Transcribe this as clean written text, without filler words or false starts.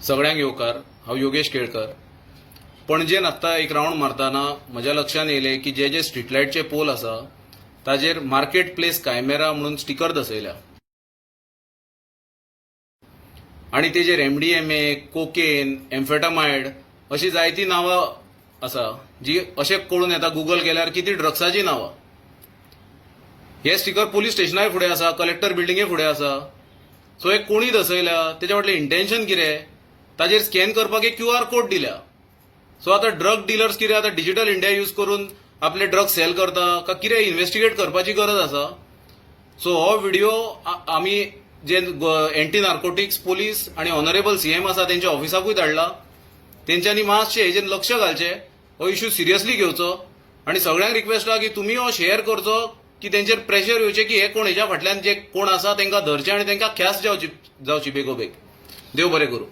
सगळ्यांक येवकार. हांव योगेश केळकर. पणजेन आत्ता एक राउंड मारतना म्हज्या लक्षात येयलें की जे स्ट्रीट लायटचे पोल आसा ताजेर मार्केट प्लेस कायमेरा म्हणून स्टिकर दसयल्या आणि तेजेर MDMA, कोकेन, एम्फेटामायड अशी जायती नांवां आसा जी अशें कळून येता गुगल केल्यार की ती ड्रग्साची नांवां. हे स्टिकर पोलीस स्टेशनाय फुडें आसा, कलेक्टर बिल्डिंगे फुडें आसा. सो हे कोणी दसयल्या, तेच्या फाटलें इंटेन्शन कितें, ताजेर स्कॅन करपाक एक QR कोड दिल्या. सो आतां ड्रग डीलर्स कितें आतां डिजिटल इंडिया यूज करून आपले ड्रग सेल करता का कितें इन्व्हेस्टिगेट करपाची गरज आसा. सो हो व्हिडिओ आमी जे एंटी नार्कोटिक्स पोलीस आणि ऑनरेबल CM आसा तेंच्या ऑफिसाकूय धाडला. तेंच्यांनी मातशें हेजेर लक्ष घालचें, हो इश्यू सिरियसली घेवचो आणि सगळ्यांक रिक्वेस्ट आहा की तुमी हो शेअर करचो की तेंचेर प्रेशर येवचें की हे कोण हेच्या फाटल्यान जे कोण आसा तांकां धरचें आणि तांकां ख्यास्त जावची बेगोबेग. देव बरें करूं.